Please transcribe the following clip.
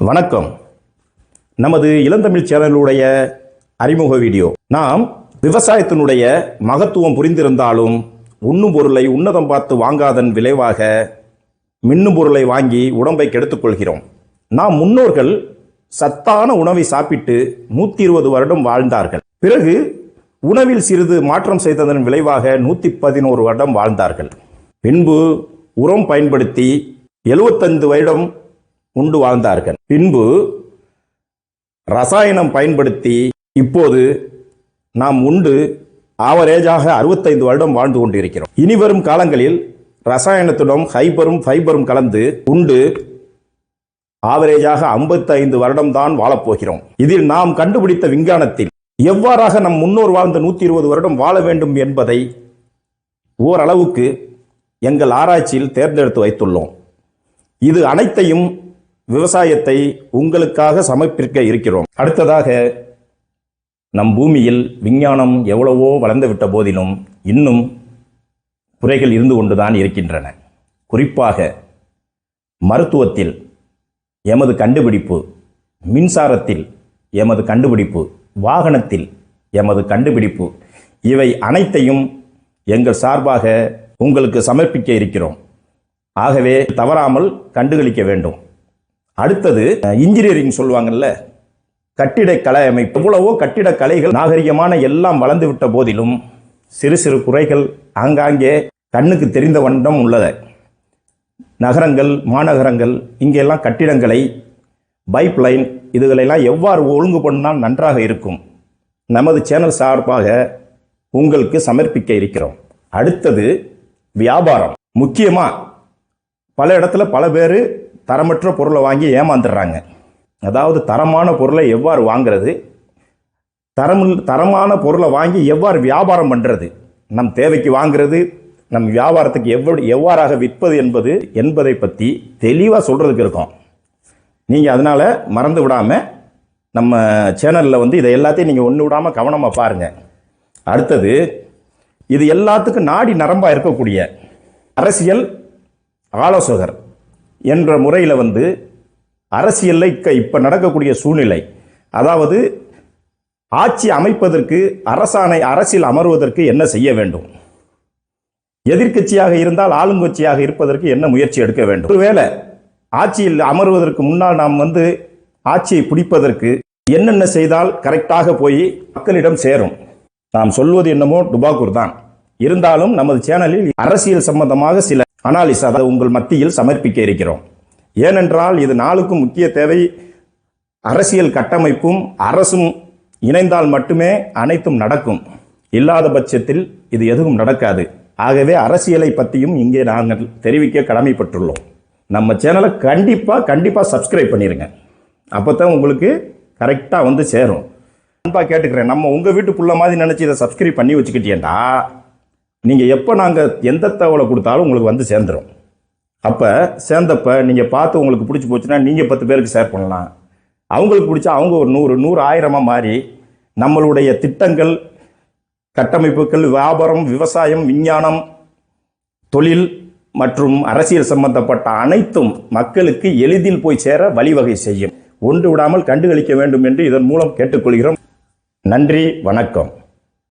வணக்கம். நமது இளந்தமிழ் சேனலுடைய அறிமுக வீடியோ. நாம் விவசாயத்தினுடைய மகத்துவம் புரிந்திருந்தாலும் உண்ணும் பொருளை உன்னதம் பார்த்து வாங்காதன் விளைவாக மின்னும் பொருளை வாங்கி உடம்பை கெடுத்துக் கொள்கிறோம். நாம் முன்னோர்கள் சத்தான உணவை சாப்பிட்டு 120 வருடம் வாழ்ந்தார்கள். பிறகு உணவில் சிறிது மாற்றம் செய்ததன் விளைவாக 111 வருடம் வாழ்ந்தார்கள். பின்பு உரம் பயன்படுத்தி 75 வருடம் உண்டு வாழ்ந்தார்கள். பின்பு ரசாயனம் பயன்படுத்தி இப்போது நாம் உண்டு ஆவரேஜாக 65 வருடம் வாழ்ந்து கொண்டிருக்கிறோம். இனிவரும் காலங்களில் ரசாயனத்துடன் ஃபைபரும் கலந்து உண்டு ஆவரேஜாக 55 வருடம் தான் வாழப்போகிறோம். இதில் நாம் கண்டுபிடித்த விஞ்ஞானத்தில் எவ்வாறாக நம் முன்னோர் வாழ்ந்த 120 வருடம் வாழ வேண்டும் என்பதை ஓரளவுக்கு எங்கள் ஆராய்ச்சியில் தேர்ந்தெடுத்து வைத்துள்ளோம். இது அனைத்தையும் விவசாயத்தை உங்களுக்காக சமர்ப்பிக்க இருக்கிறோம். அடுத்ததாக, நம் பூமியில் விஞ்ஞானம் எவ்வளவோ வளர்ந்துவிட்ட போதிலும் இன்னும் குறைகள் இருந்து கொண்டுதான் இருக்கின்றன. குறிப்பாக மருத்துவத்தில் எமது கண்டுபிடிப்பு, மின்சாரத்தில் எமது கண்டுபிடிப்பு, வாகனத்தில் எமது கண்டுபிடிப்பு, இவை அனைத்தையும் எங்கள் சார்பாக உங்களுக்கு சமர்ப்பிக்க இருக்கிறோம். ஆகவே தவறாமல் கண்டுகளிக்க வேண்டும். அடுத்தது இன்ஜினியரிங் சொல்லுவாங்கல்ல, கட்டிடக்கலை அமைப்பு. எவ்வளவோ கட்டிடக்கலைகள் நாகரிகமான எல்லாம் வளர்ந்து விட்ட போதிலும் சிறு சிறு குறைகள் ஆங்காங்கே கண்ணுக்கு தெரிந்த வண்ணம் உள்ளது. நகரங்கள், மாநகரங்கள், இங்கெல்லாம் கட்டிடங்களை பைப்லைன் இதுகளெல்லாம் எவ்வாறு ஒழுங்கு பண்ணால் நன்றாக இருக்கும், நமது சேனல் சார்பாக உங்களுக்கு சமர்ப்பிக்க இருக்கிறோம். அடுத்தது வியாபாரம். முக்கியமாக பல இடத்துல பல பேர் தரமற்ற பொருளை வாங்கி ஏமாந்துடுறாங்க. அதாவது தரமான பொருளை எவ்வாறு வாங்கிறது, தரமான பொருளை வாங்கி எவ்வாறு வியாபாரம் பண்ணுறது, நம் தேவைக்கு வாங்கிறது, நம் வியாபாரத்துக்கு எவ்வாறாக விற்பது என்பதை பற்றி தெளிவாக சொல்கிறதுக்கு இருக்கோம். நீங்கள் அதனால் மறந்து விடாமல் நம்ம சேனலில் இதை எல்லாத்தையும் நீங்கள் ஒன்று விடாமல் கவனமாக பாருங்கள். அடுத்தது, இது எல்லாத்துக்கும் நாடி நரம்பாக இருக்கக்கூடிய அரசியல் ஆலோசகர் என்ற முறையில் அரசியலில் இப்போ நடக்கக்கூடிய சூழ்நிலை, அதாவது ஆட்சி அமைப்பதற்கு அரசியல் அமர்வதற்கு என்ன செய்ய வேண்டும், எதிர்க்கட்சியாக இருந்தால் ஆளுங்கட்சியாக இருப்பதற்கு என்ன முயற்சி எடுக்க வேண்டும், ஒருவேளை ஆட்சியில் அமர்வதற்கு முன்னால் நாம் ஆட்சியை பிடிப்பதற்கு என்னென்ன செய்தால் கரெக்டாக போய் மக்களிடம் சேரும். நாம் சொல்வது என்னமோ டுபாக்கூர் தான். இருந்தாலும் நமது சேனலில் அரசியல் சம்பந்தமாக சில அனாலிசிஸ் அதை உங்கள் மத்தியில் சமர்ப்பிக்க இருக்கிறோம். ஏனென்றால் இது நாளுக்கும் முக்கிய தேவை. அரசியல் கட்டமைப்பும் அரசும் இணைந்தால் மட்டுமே அனைத்தும் நடக்கும். இல்லாத பட்சத்தில் இது எதுவும் நடக்காது. ஆகவே அரசியலை பற்றியும் இங்கே நாங்கள் தெரிவிக்க கடமைப்பட்டுள்ளோம். நம்ம சேனலை கண்டிப்பாக சப்ஸ்கிரைப் பண்ணிடுங்க. அப்போ தான் உங்களுக்கு கரெக்டாக சேரும். அன்பாக கேட்டுக்கிறேன், நம்ம உங்கள் வீட்டு புள்ள மாதிரி நினச்சி இதை சப்ஸ்கிரைப் பண்ணி வச்சுக்கிட்டேன்டா, நீங்கள் எப்போ நாங்கள் எந்த தகவலை கொடுத்தாலும் உங்களுக்கு சேர்ந்துடும். அப்போ சேர்ந்தப்போ நீங்கள் பார்த்து உங்களுக்கு பிடிச்சி போச்சுன்னா நீங்கள் 10 பேருக்கு ஷேர் பண்ணலாம். அவங்களுக்கு பிடிச்சா அவங்க ஒரு 100 1000 மாறி நம்மளுடைய திட்டங்கள், கட்டமைப்புகள், வியாபாரம், விவசாயம், விஞ்ஞானம், தொழில் மற்றும் அரசியல் சம்பந்தப்பட்ட அனைத்தும் மக்களுக்கு எளிதில் போய் சேர வழிவகை செய்யும். ஒன்று விடாமல் கண்டுகளிக்க வேண்டும் என்று இதன் மூலம் கேட்டுக்கொள்கிறோம். நன்றி, வணக்கம்.